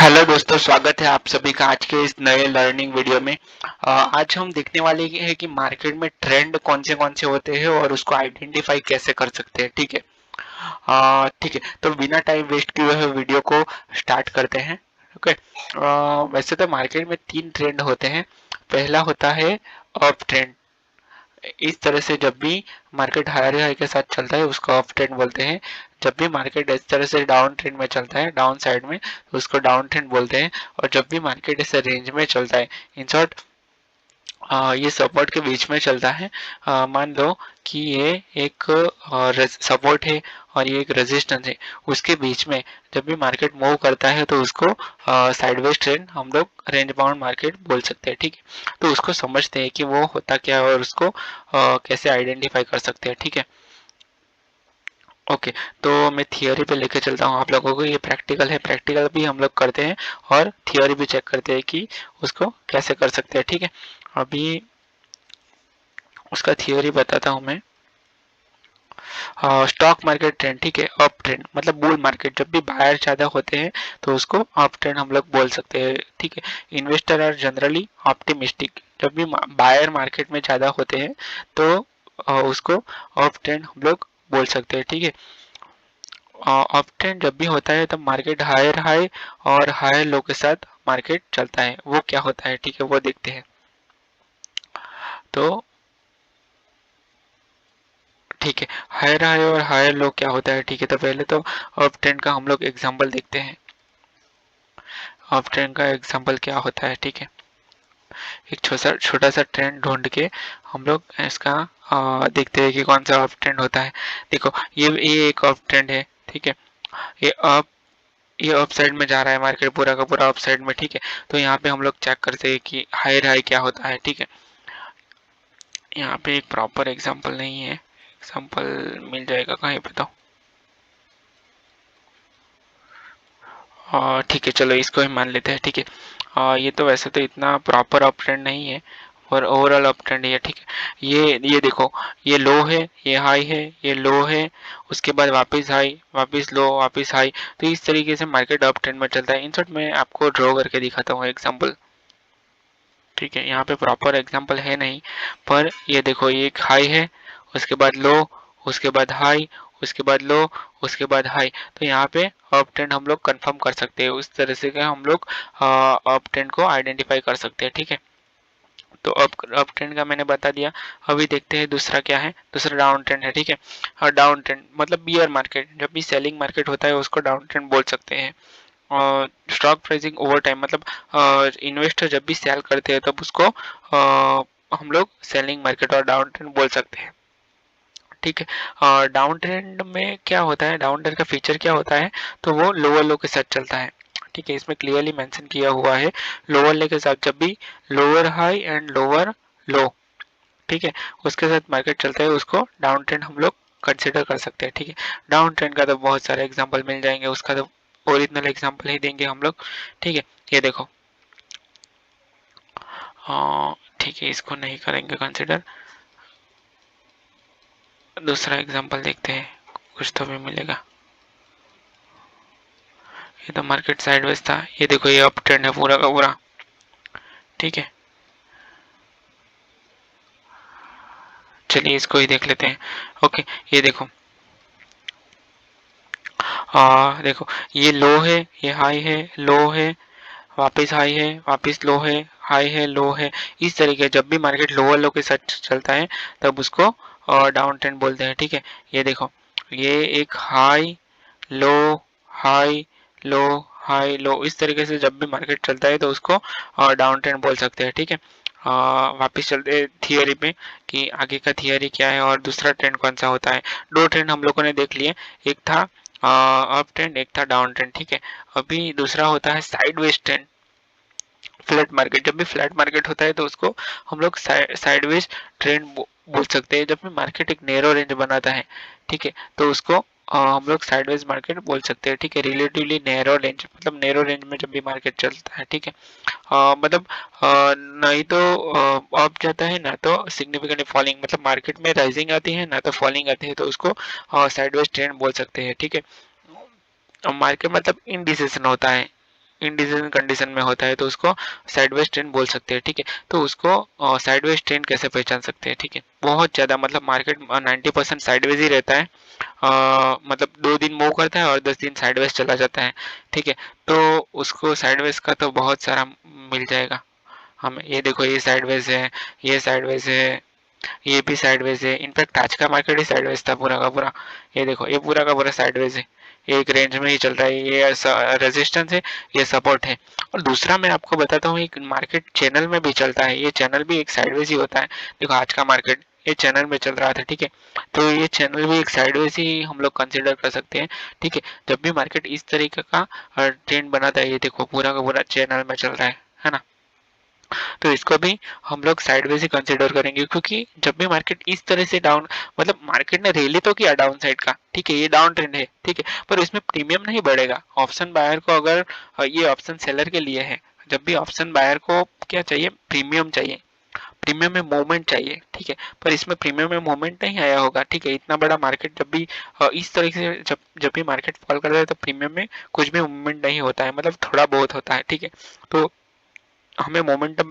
Hello दोस्तों, स्वागत है आप सभी का आज के इस नए लर्निंग वीडियो में। आज हम देखने वाले हैं कि मार्केट में ट्रेंड कौन से होते हैं और उसको आइडेंटिफाई कैसे कर सकते हैं। ठीक है। ठीक है, तो बिना टाइम वेस्ट किए हुए वीडियो को स्टार्ट करते हैं। ओके। वैसे तो मार्केट में तीन ट्रेंड होते हैं। पहला होता है अप ट्रेंड। इस तरह से जब भी मार्केट हायर हाई के साथ चलता है उसको अप ट्रेंड बोलते हैं। जब भी मार्केट इस तरह से डाउन ट्रेंड में चलता है, डाउन साइड में, तो उसको डाउन ट्रेंड बोलते हैं। और जब भी मार्केट इस रेंज में चलता है, इन शॉर्ट ये सपोर्ट के बीच में चलता है। मान लो कि ये एक सपोर्ट है और ये एक रेजिस्टेंस है, उसके बीच में जब भी मार्केट मूव करता है तो उसको साइडवेज ट्रेंड हम लोग रेंज बाउंड मार्केट बोल सकते हैं। ठीक है, तो उसको समझते हैं कि वो होता क्या है और उसको कैसे आइडेंटिफाई कर सकते हैं। ठीक है। ओके, तो मैं थियोरी पे लेके चलता हूँ आप लोगों को। ये प्रैक्टिकल है, प्रैक्टिकल भी हम लोग करते हैं और थियोरी भी चेक करते हैं कि उसको कैसे कर सकते हैं। ठीक है, अभी उसका थियोरी बताता हूँ मैं। स्टॉक मार्केट ट्रेंड, ठीक है, अप ट्रेंड मतलब बुल मार्केट, जब भी बायर ज्यादा होते हैं तो उसको अप ट्रेंड हम लोग बोल सकते हैं। ठीक है, इन्वेस्टर आर जनरली ऑप्टिमिस्टिक, जब भी बायर मार्केट में ज्यादा होते हैं तो उसको अप ट्रेंड हम लोग बोल सकते हैं। ठीक है, अप ट्रेंड जब भी होता है तब मार्केट हायर हाई और हायर लो के साथ मार्केट चलता है। वो क्या होता है, ठीक है, वो देखते हैं। तो ठीक है, हायर हाई और हायर लो क्या होता है। ठीक है, तो पहले तो अप ट्रेंड का हम लोग एग्जांपल देखते हैं। अप ट्रेंड का एग्जांपल क्या होता है। ठीक है, एक छोटा छोटा सा ट्रेंड ढूंढ के हम लोग इसका देखते हैं कि कौन सा अप ट्रेंड होता है। देखो, ये एक अप ट्रेंड है। ठीक है, ये अप ये अप साइड में जा रहा है मार्केट, पूरा का पूरा अप साइड में। ठीक है, तो यहाँ पे हम लोग चेक करते हैं कि हायर हाई क्या होता है। ठीक है, यहाँ पे एक प्रॉपर एग्जांपल नहीं है, एग्जांपल मिल जाएगा कहीं पे तो। ठीक है, चलो इसको ही मान लेते हैं। ठीक है, ये तो वैसे तो इतना प्रॉपर अप ट्रेंड नहीं है और ओवरऑल अप ट्रेंड है। ठीक है, ये देखो, ये लो है, ये हाई है, ये लो है, उसके बाद वापस हाई, वापस लो, वापस हाई। तो इस तरीके से मार्केट अप ट्रेंड में चलता है। इन शॉर्ट मैं आपको ड्रॉ करके दिखाता हूँ एग्जांपल। ठीक है, यहाँ पे प्रॉपर एग्जांपल है नहीं, पर ये देखो, ये एक हाई है, उसके बाद लो, उसके बाद हाई, उसके बाद लो, उसके बाद हाई। तो यहाँ पे अप ट्रेंड हम लोग कंफर्म कर सकते हैं। उस तरह से हम लोग अप ट्रेंड को आइडेंटिफाई कर सकते हैं। ठीक है, तो अप ट्रेंड का मैंने बता दिया। अभी देखते हैं दूसरा क्या है। दूसरा डाउन ट्रेंड है। ठीक है, और डाउन ट्रेंड मतलब बियर मार्केट, जब भी सेलिंग मार्केट होता है उसको डाउन ट्रेंड बोल सकते हैं। स्टॉक प्राइसिंग ओवर टाइम मतलब इन्वेस्टर जब भी सेल करते हैं तब उसको हम लोग सेलिंग मार्केट और डाउन ट्रेंड बोल सकते हैं। ठीक है, और डाउन ट्रेंड में क्या होता है, डाउन ट्रेंड का फीचर क्या होता है, तो वो लोअर लो के साथ चलता है। ठीक है, इसमें क्लियरली मेंशन किया हुआ है, लोअर लो के साथ, जब भी लोअर हाई एंड लोअर लो, ठीक है, उसके साथ मार्केट चलता है, उसको डाउन ट्रेंड हम लोग कंसिडर कर सकते हैं। ठीक है, डाउन ट्रेंड का तो बहुत सारे एग्जांपल मिल जाएंगे, उसका तो ओरिजिनल एग्जांपल ही देंगे हम लोग। ठीक है, ये देखो, हाँ ठीक है, इसको नहीं करेंगे कंसिडर। दूसरा एग्जांपल देखते हैं, कुछ तो भी मिलेगा। ये तो मार्केट साइडवेज था, ये देखो, ये अप ट्रेंड है पूरा का पूरा। ठीक है, चलिए इसको ही देख लेते हैं। ओके, ये देखो, देखो, ये लो है, ये हाई है, लो है, वापस हाई है, वापस लो है, हाई है, लो है। इस तरीके जब भी मार्केट लोअर लो के साथ चलता है तब उसको डाउन ट्रेंड बोलते हैं। ठीक है, ये देखो, ये एक हाई, लो, हाई, लो, हाई, लो, इस तरीके से जब भी मार्केट चलता है तो उसको डाउन ट्रेंड बोल सकते हैं। ठीक है, वापिस चलते थियोरी पे कि आगे का थियोरी क्या है और दूसरा ट्रेंड कौन सा होता है। दो ट्रेंड हम लोगों ने देख लिए, एक था अप ट्रेंड, एक था डाउन ट्रेंड। ठीक है, अभी दूसरा होता है साइडवेज ट्रेंड, फ्लैट मार्केट। जब भी फ्लैट मार्केट होता है तो उसको हम लोग साइडवेज ट्रेंड बोल सकते हैं। जब भी मार्केट एक नैरो रेंज बनाता है, ठीक है, तो उसको हम लोग साइडवेज मार्केट बोल सकते हैं। ठीक है, रिलेटिवली नैरो रेंज मतलब नैरो रेंज में जब भी मार्केट चलता है। ठीक है, मतलब नहीं तो अप जाता है, ना तो सिग्निफिकेंटली फॉलिंग, मतलब मार्केट में राइजिंग आती है ना तो फॉलिंग आती है, तो उसको साइडवेज ट्रेंड बोल सकते हैं। ठीक है, मार्केट मतलब इनडिसीजन होता है, इंडिसीजन कंडीशन में होता है तो उसको साइडवेज ट्रेंड बोल सकते हैं, ठीक है। तो उसको साइडवेज ट्रेंड कैसे पहचान सकते हैं, ठीक है। बहुत ज़्यादा मतलब मार्केट 90% साइडवेज ही रहता है, मतलब 2 दिन मूव करता है और 10 दिन साइडवेज चला जाता है, ठीक है। तो उसको साइडवेज का तो बहुत सारा मिल जाएगा हमें। ये देखो ये साइडवेज है, ये साइडवेज है, ये भी साइडवेज है। इनफैक्ट आज का मार्केट ही साइडवेज था पूरा का पूरा। ये देखो ये पूरा का पूरा साइडवेज है, ये एक रेंज में ही चल रहा है, ये रेजिस्टेंस है, ये सपोर्ट है। और दूसरा मैं आपको बताता हूँ, एक मार्केट चैनल में भी चलता है, ये चैनल भी एक साइडवेज ही होता है। देखो आज का मार्केट ये चैनल में चल रहा था, ठीक है। तो ये चैनल भी एक साइडवेज ही हम लोग कंसिडर कर सकते हैं, ठीक है। जब भी मार्केट इस तरीके का ट्रेंड बनाता है, ये देखो पूरा का पूरा चैनल में चल रहा है ना। तो इसको भी हम लोग साइडवेज ही कंसिडर करेंगे, क्योंकि जब भी मार्केट इस तरह से डाउन, मतलब मार्केट ने रैली तो किया डाउन साइड का, ठीक है, ये डाउन ट्रेंड है, ठीक है, पर इसमें प्रीमियम नहीं बढ़ेगा। ऑप्शन बायर को अगर ये ऑप्शन सेलर के लिए है, जब भी ऑप्शन बायर को क्या चाहिए, प्रीमियम चाहिए, प्रीमियम में मूवमेंट चाहिए, ठीक है। पर इसमें प्रीमियम में मूवमेंट नहीं आया होगा, ठीक है। इतना बड़ा मार्केट जब भी इस तरीके से जब भी मार्केट फॉल करता है तो प्रीमियम में कुछ भी मूवमेंट नहीं होता है, मतलब थोड़ा बहुत होता है, ठीक है। तो हमें मोमेंटम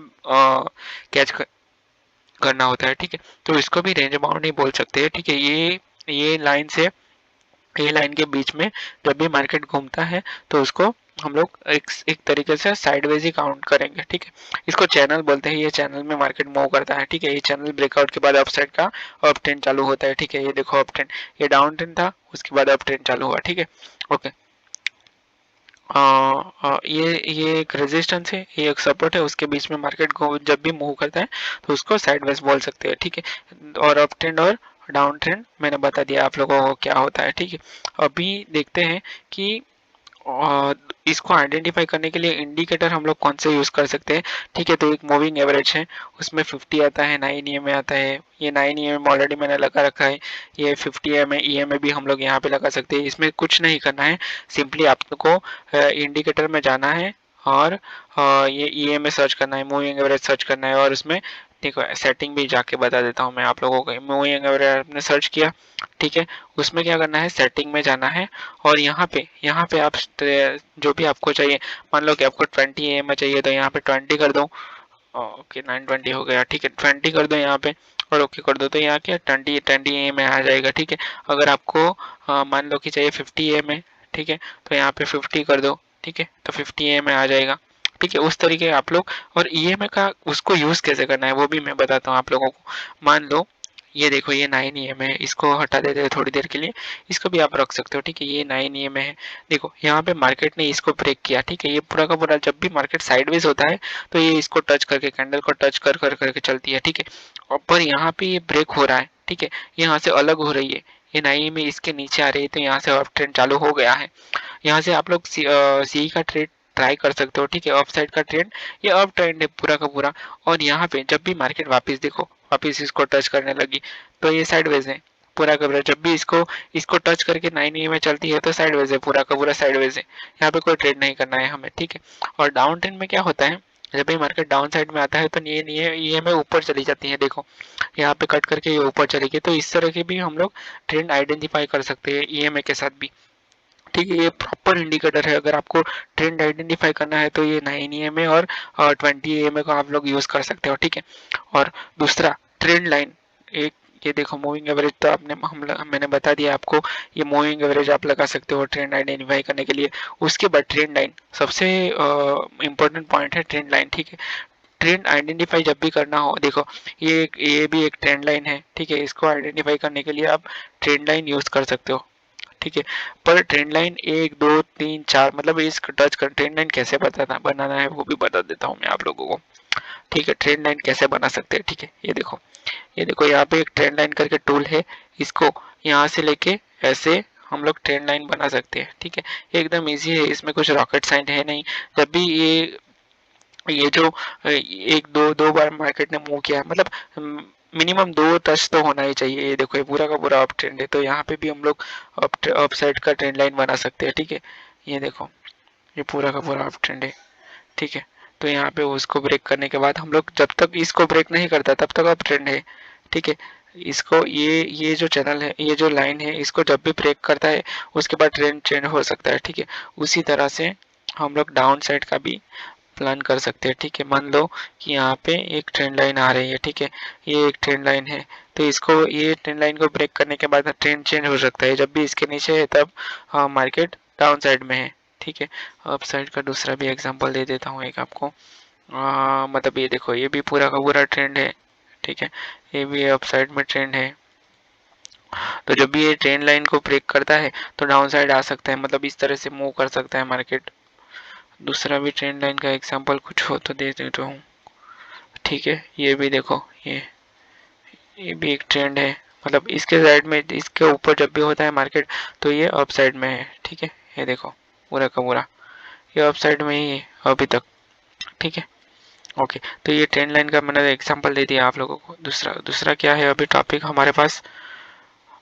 कैच करना होता है, ठीक है। तो इसको भी रेंज बाउंड ही बोल सकते हैं, ठीक है। ये लाइन से ये लाइन के बीच में जब भी मार्केट घूमता है तो उसको हम लोग एक तरीके से साइडवेज ही काउंट करेंगे, ठीक है। इसको चैनल बोलते हैं, ये चैनल में मार्केट मूव करता है, ठीक है। ये चैनल ब्रेकआउट के बाद अपसाइड का अप ट्रेंड चालू होता है, ठीक है। ये देखो अप ट्रेंड, ये डाउन ट्रेंड था, उसके बाद अप ट्रेंड चालू हुआ, ठीक है। ओके, ये एक रेजिस्टेंस है, ये एक सपोर्ट है, उसके बीच में मार्केट को जब भी मूव करता है तो उसको साइडवेज बोल सकते हैं, ठीक है। और अप ट्रेंड और डाउन ट्रेंड मैंने बता दिया आप लोगों को क्या होता है, ठीक है। अभी देखते हैं कि और इसको आइडेंटिफाई करने के लिए इंडिकेटर हम लोग कौन से यूज कर सकते हैं, ठीक है। तो एक मूविंग एवरेज है, उसमें 50 आता है, 9 ईएमए आता है, ये 9 ईएमए ऑलरेडी मैंने लगा रखा है। ये 50 ईएमए भी हम लोग यहाँ पे लगा सकते हैं। इसमें कुछ नहीं करना है, सिंपली आपको इंडिकेटर में जाना है और ये ईएमए सर्च करना है, मूविंग एवरेज सर्च करना है, और उसमें देखो सेटिंग भी जाके बता देता हूँ मैं आप लोगों को। मूविंग एवरेज आपने सर्च किया, ठीक है। उसमें क्या करना है, सेटिंग में जाना है, और यहाँ पे आप जो भी आपको चाहिए, मान लो कि आपको 20 एम चाहिए तो यहाँ पे 20 कर दो। ओके 920 हो गया, ठीक है, 20 कर दो यहाँ पे और ओके कर दो, तो यहाँ क्या 20 एम में आ जाएगा, ठीक है। अगर आपको मान लो कि चाहिए 50 एम है, ठीक है, तो यहाँ पे 50 कर दो, ठीक है, तो 50 एम में आ जाएगा, ठीक है। उस तरीके आप लोग, और ईएमए का उसको यूज कैसे करना है वो भी मैं बताता हूँ आप लोगों को। मान लो ये देखो ये 9 ईएमए है, इसको हटा देते हैं थोड़ी देर के लिए, इसको भी आप रख सकते हो, ठीक है। ये 9 ईएमए है, देखो यहाँ पे मार्केट ने इसको ब्रेक किया, ठीक है। ये पूरा का पूरा जब भी मार्केट साइडवेज होता है तो ये इसको टच करके, कैंडल को टच कर कर करके चलती है, ठीक है। और पर यहाँ पे ये ब्रेक हो रहा है, ठीक है, यहाँ से अलग हो रही है, ये 9 में इसके नीचे आ रही है, तो यहाँ से अप ट्रेंड चालू हो गया है। यहाँ से आप लोग सी का ट्रेड ट्राई कर सकते हो, ठीक है। अप साइड का ट्रेंड, ये अप ट्रेंड है पूरा का पूरा। और यहाँ पे जब भी मार्केट वापस देखो, वापस इसको टच करने लगी तो ये साइडवेज है पूरा का पूरा। जब भी इसको इसको टच करके 9 ई में चलती है तो साइडवेज है, पूरा का पूरा साइडवेज है। यहाँ पे कोई ट्रेड नहीं करना है हमें, ठीक है। और डाउन ट्रेंड में क्या होता है, जब भी मार्केट डाउन साइड में आता है तो ये में ऊपर चली जाती है, देखो यहाँ पे कट करके ये ऊपर चलेगी। तो इस तरह के भी हम लोग ट्रेंड आइडेंटिफाई कर सकते हैं ईएमए के साथ भी, ठीक है। ये प्रॉपर इंडिकेटर है, अगर आपको ट्रेंड आइडेंटिफाई करना है तो ये 9 ईएमए और 20 ईएमए को आप लोग यूज कर सकते हो, ठीक है। और दूसरा ट्रेंड लाइन, एक ये देखो मूविंग एवरेज तो मैंने बता दिया आपको, ये मूविंग एवरेज आप लगा सकते हो ट्रेंड आइडेंटिफाई करने के लिए। उसके बाद ट्रेंड लाइन, सबसे इंपॉर्टेंट पॉइंट है ट्रेंड लाइन, ठीक है। ट्रेंड आइडेंटिफाई जब भी करना हो, देखो ये भी एक ट्रेंड लाइन है, ठीक है। इसको आइडेंटिफाई करने के लिए आप ट्रेंड लाइन यूज कर सकते हो, ठीक है। पर ट्रेंड लाइन 1 2 3 4 मतलब इस टच कर ट्रेंड लाइन कैसे बनाना है वो भी बता देता हूँ मैं आप लोगों को, ठीक है। ट्रेंड लाइन कैसे बना सकते हैं, ठीक है। ये देखो यहाँ पे एक ट्रेंड लाइन करके टूल है, इसको यहाँ से लेके ऐसे हम लोग ट्रेंड लाइन बना सकते हैं, ठीक है। एकदम इजी है, इसमें कुछ रॉकेट साइंस है नहीं। जब भी ये जो एक दो दो बार मार्केट ने मूव किया है, मतलब मिनिमम 2 टच तो होना ही चाहिए। ये देखो ये पूरा का पूरा अप ट्रेंड है, तो यहाँ पे भी हम लोग अप साइड का ट्रेंड लाइन बना सकते हैं, ठीक है। ये देखो ये पूरा का पूरा अप ट्रेंड है, ठीक है। तो यहाँ पे उसको ब्रेक करने के बाद हम लोग, जब तक इसको ब्रेक नहीं करता तब तक अप ट्रेंड है, ठीक है। इसको ये जो चैनल है, ये जो लाइन है, इसको जब भी ब्रेक करता है उसके बाद ट्रेंड चेंज हो सकता है, ठीक है। उसी तरह से हम लोग डाउन साइड का भी प्लान कर सकते हैं। ठीक है, मान लो कि यहाँ पे एक ट्रेंड लाइन आ रही है। ठीक है, ये एक ट्रेंड लाइन है, तो इसको ये ट्रेंड लाइन को ब्रेक करने के बाद ट्रेंड चेंज हो सकता है। जब भी इसके नीचे है तब मार्केट डाउन साइड में है। ठीक है, अप साइड का दूसरा भी एग्जांपल दे देता हूँ एक आपको। मतलब ये देखो, ये भी पूरा का पूरा ट्रेंड है। ठीक है, ये भी अप साइड में ट्रेंड है। तो जब भी ये ट्रेंड लाइन को ब्रेक करता है तो डाउन साइड आ सकता है, मतलब इस तरह से मूव कर सकता है मार्केट। दूसरा भी ट्रेंड लाइन का एग्जांपल कुछ हो तो दे देता हूँ। ठीक है, ये भी देखो, ये भी एक ट्रेंड है, मतलब इसके साइड में, इसके ऊपर जब भी होता है मार्केट तो ये अप साइड में है। ठीक है, ये देखो पूरा का पूरा ये अप साइड में ही है अभी तक। ठीक है, ओके, तो ये ट्रेंड लाइन का मैंने एग्जांपल दे दिया आप लोगों को। दूसरा दूसरा क्या है अभी टॉपिक हमारे पास?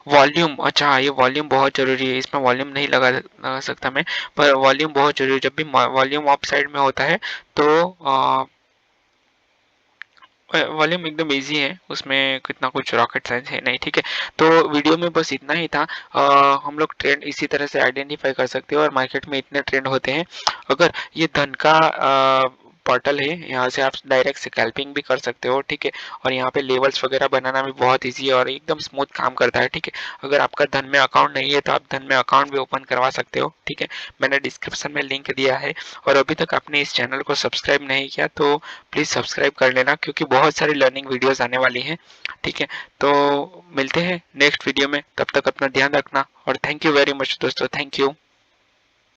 वॉल्यूम। अच्छा हाँ, ये वॉल्यूम बहुत जरूरी है, इसमें वॉल्यूम नहीं लगा सकता मैं, पर वॉल्यूम बहुत जरूरी है। जब भी वॉल्यूम अप साइड में होता है तो वॉल्यूम एकदम इजी है, उसमें कितना कुछ रॉकेट साइंस है नहीं। ठीक है, तो वीडियो में बस इतना ही था। हम लोग ट्रेंड इसी तरह से आइडेंटिफाई कर सकते हो, और मार्केट में इतने ट्रेंड होते हैं। अगर ये धन का पोर्टल है, यहाँ से आप डायरेक्ट स्कैल्पिंग भी कर सकते हो। ठीक है, और यहाँ पे लेवल्स वगैरह बनाना भी बहुत इजी है और एकदम स्मूथ काम करता है। ठीक है, अगर आपका धन में अकाउंट नहीं है तो आप धन में अकाउंट भी ओपन करवा सकते हो। ठीक है, मैंने डिस्क्रिप्शन में लिंक दिया है। और अभी तक आपने इस चैनल को सब्सक्राइब नहीं किया तो प्लीज़ सब्सक्राइब कर लेना, क्योंकि बहुत सारी लर्निंग वीडियोस आने वाली हैं। ठीक है, तो मिलते हैं नेक्स्ट वीडियो में, तब तक अपना ध्यान रखना और थैंक यू वेरी मच दोस्तों, थैंक यू।